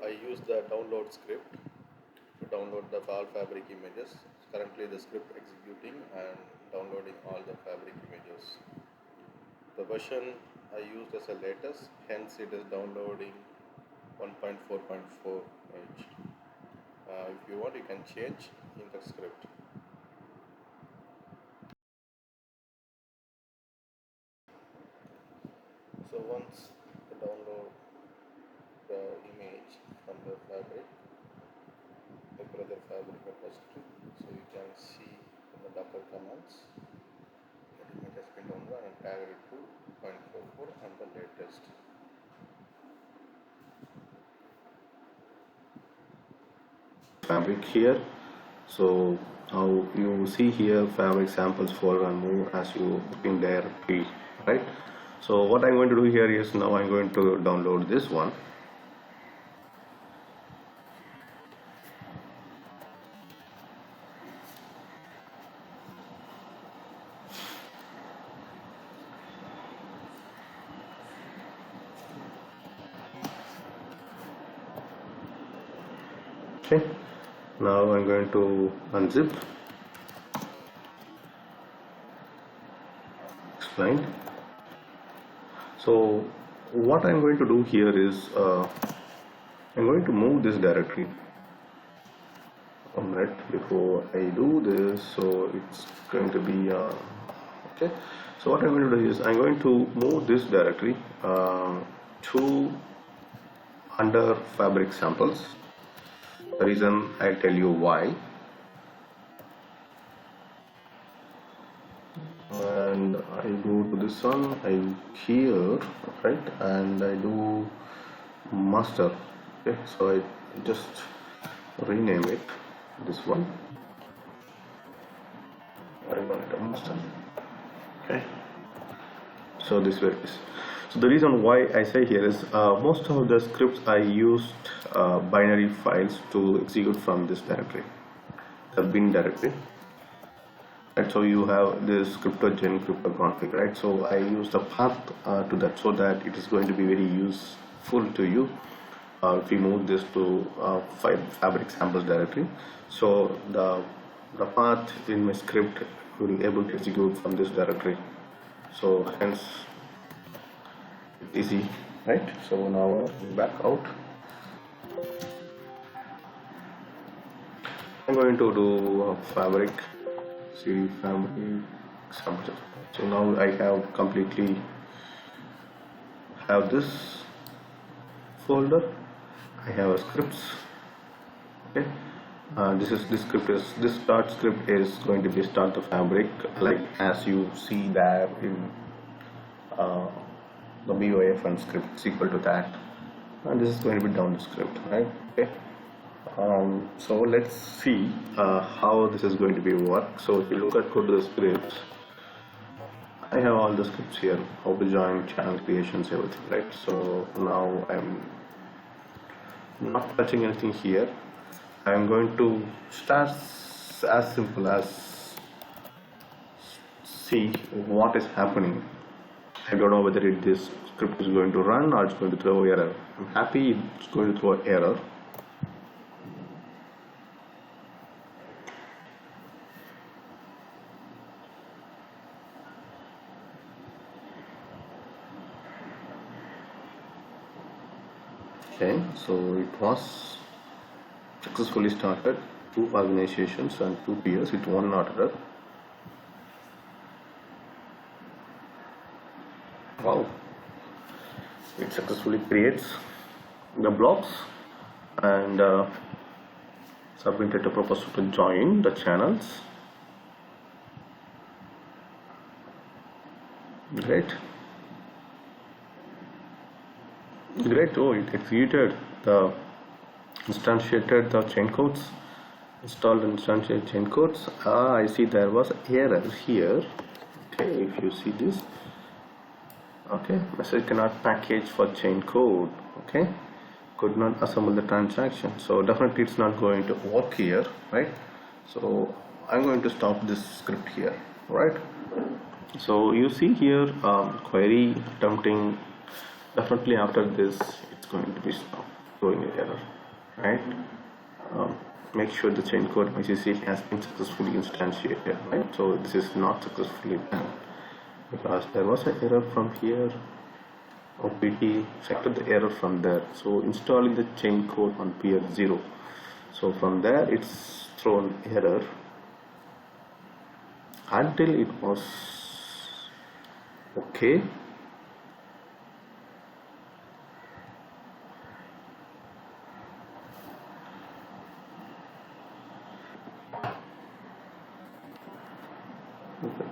I use the download script to download the all fabric images. Currently the script executing and downloading all the fabric images. The version I used as a latest, hence it is downloading 1.4.4H. If you want, you can change in the script. So once you download the image from the fabric, Hyperledger Fabric repository, so you can see in the Docker commands that image has been downloaded and tagged it to 0.44 and the latest. Fabric here. So now you see here fabric samples folder and move as you in directory, right? So what I'm going to do here is now I'm going to download this one. Okay, now I'm going to unzip, explain. So what I'm going to do here is I'm going to move this directory. Right before I do this, so it's going to be okay. So what I'm going to do is I'm going to move this directory to under fabric samples. The reason I'll tell you why. And I go to this one, I here, right, and I do master. Okay, so I just rename it this one. I want it a master. Okay, so this way it is. So the reason why I say here is most of the scripts I used binary files to execute from this directory, the bin directory. And so you have this cryptogen cryptoconfig, right? So I use the path to that so that it is going to be very useful to you if you move this to fabric samples directory. So the path in my script will be able to execute from this directory. So hence easy, right? So now back out. I'm going to do fabric. See fabric samples. So now I have completely have this folder. I have a scripts. Okay. This start script is going to be start the fabric, like as you see there in the BYFN script. It's equal to that, and this is going to be down the script, right? Okay. So let's see how this is going to be work. So if you look at code to the scripts, I have all the scripts here, how to join, channel creations, everything, right? So now I'm not touching anything here. I'm going to start as simple as see what is happening. I don't know whether this script is going to run or it's going to throw error. I'm happy it's going to throw error. Okay, so it was successfully started, 2 organizations and 2 peers with 1 order. Wow, it successfully creates the blocks and submitted a proposal to join the channels. Great. Oh, it executed the instantiated the chain codes, installed instantiated chain codes. I see there was error here. Okay, if you see this, okay, message cannot package for chain code. Okay, could not assemble the transaction. So definitely it's not going to work here, right? So I'm going to stop this script here, right? So you see here query attempting. Definitely after this it's going to be stopped. throwing an error, right? Make sure the chain code ICC has been successfully instantiated, right? So this is not successfully done because there was an error from here. OPT selected the error from there, so installing the chain code on peer 0, so from there it's thrown error until it was okay.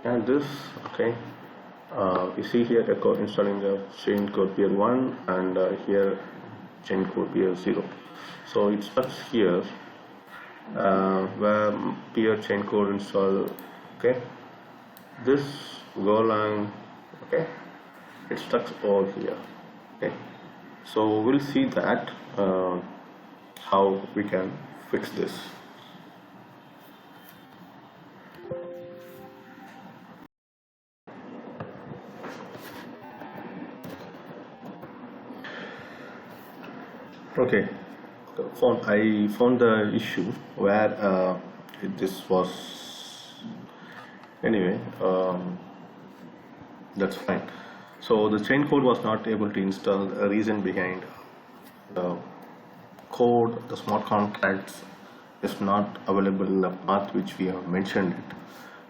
And this, okay, you see here the code installing the chain code peer 1 and here chain code peer 0, so it starts here where peer chain code install, okay, this Golang, okay, it stuck over here, okay, so we'll see that how we can fix this. Okay, I found the issue where this was, anyway, that's fine. So the chain code was not able to install. A reason behind the code, the smart contracts is not available in the path which we have mentioned it,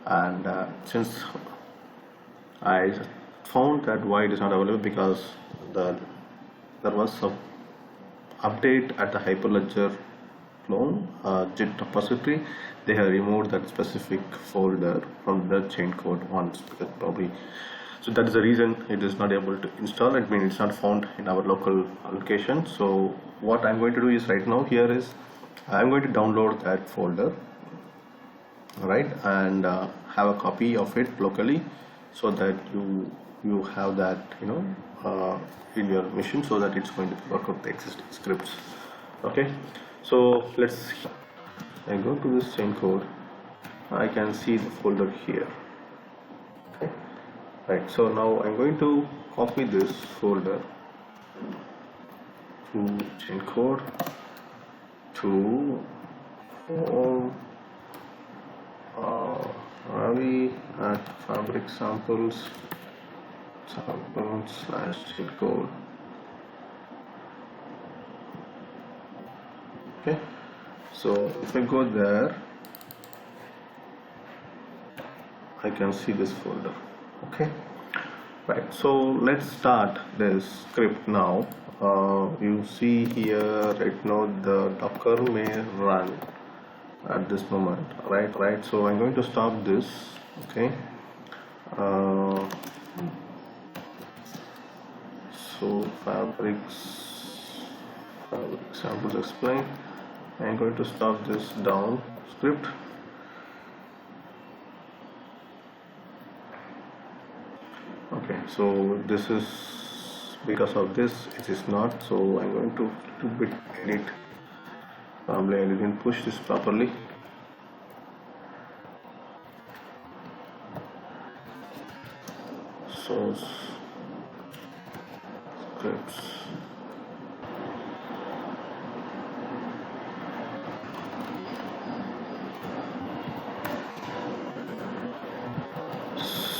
and since I found that why it is not available, because there was some update at the Hyperledger clone JIT repository. They have removed that specific folder from the chain code once, because probably, so that is the reason it is not able to install. It means it's not found in our local location. So what I'm going to do is right now here is I'm going to download that folder, right, and have a copy of it locally, so that you have that, you know, in your machine, so that it's going to work out the existing scripts. Okay, so I go to this chain code, I can see the folder here. Okay, right, so now I'm going to copy this folder to chain code to Ravi at fabric samples / chain code. Okay, so if I go there, I can see this folder. Okay, right, so let's start this script now. You see here right now the Docker may run at this moment, right, so I'm going to stop this. Okay, so fabric samples explain. I'm going to stop this down script. Okay, so this is because of this it is not, so I'm going to little bit edit. Probably I didn't push this properly. So scripts,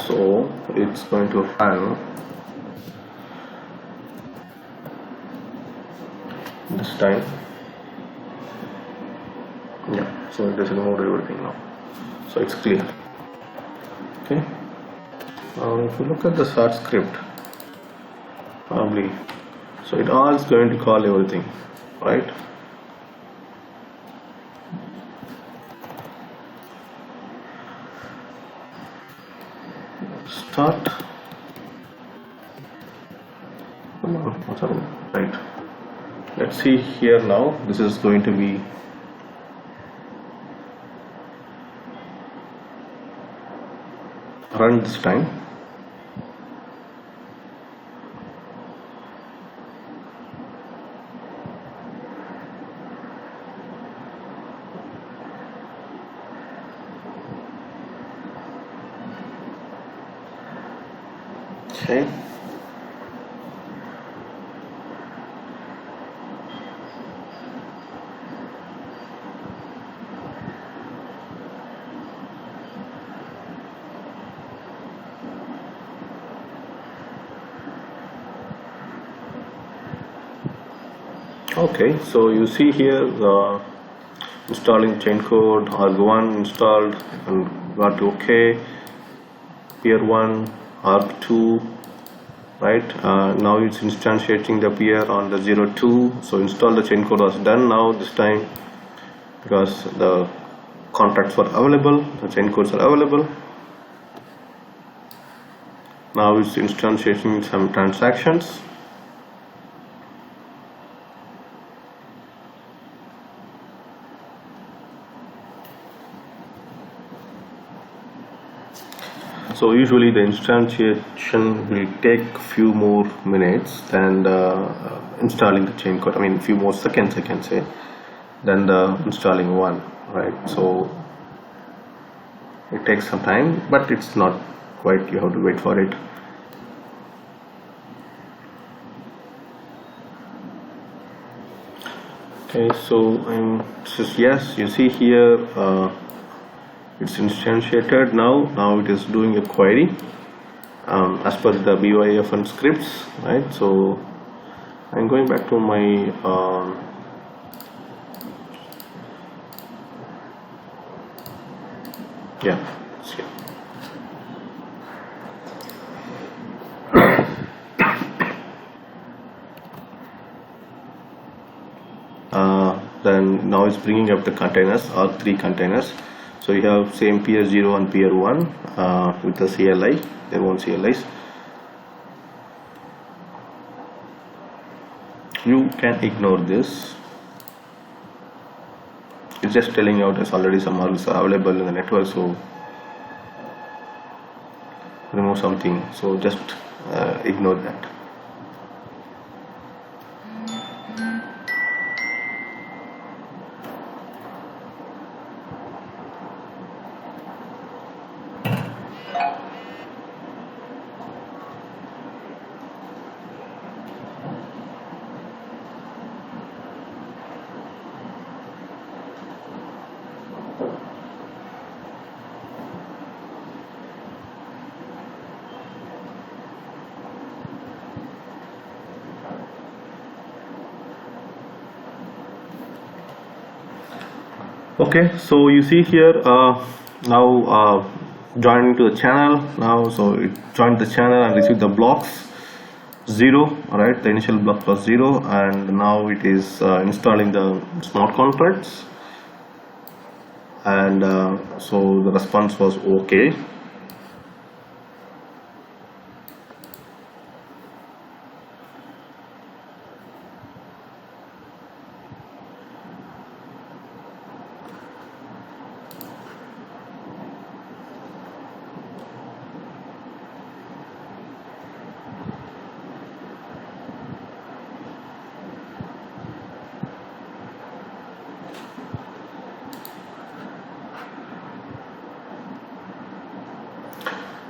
so it's going to run this time. Yeah, so it has removed everything now, so it's clear. Okay, now if you look at the start script, probably, so it all is going to call everything, right? Start. Come on, what's happening? Right. Let's see here now. This is going to be run this time. Okay. Okay, so you see here installing chain code, arg1 installed and got OK, peer 1, arg2, right? Now it's instantiating the peer on the 02. So install the chain code was done now this time because the contracts were available, the chain codes are available. Now it's instantiating some transactions. So usually the instantiation will take few more minutes than installing the chain code. I mean few more seconds I can say than the installing one, right? So it takes some time, but it's not quite, you have to wait for it. Okay, so yes, you see here it's instantiated now it is doing a query as per the BYFN scripts, right? So I'm going back to my yeah, see. Then now it's bringing up the containers, or 3 containers. So you have same peer 0 and peer 1 with the CLI, their own CLIs. You can ignore this. It's just telling out there's already some args available in the network, so remove something. So just ignore that. Okay, so you see here now joining to the channel now. So it joined the channel and received the blocks 0, right? The initial block was 0, and now it is installing the smart contracts, and so the response was okay.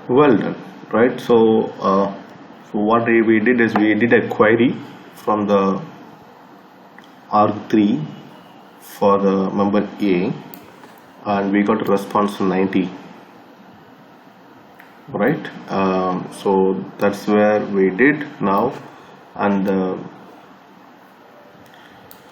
Well done, right? So what we did is we did a query from the arg3 for the member A, and we got a response 90, right? So that's where we did now, and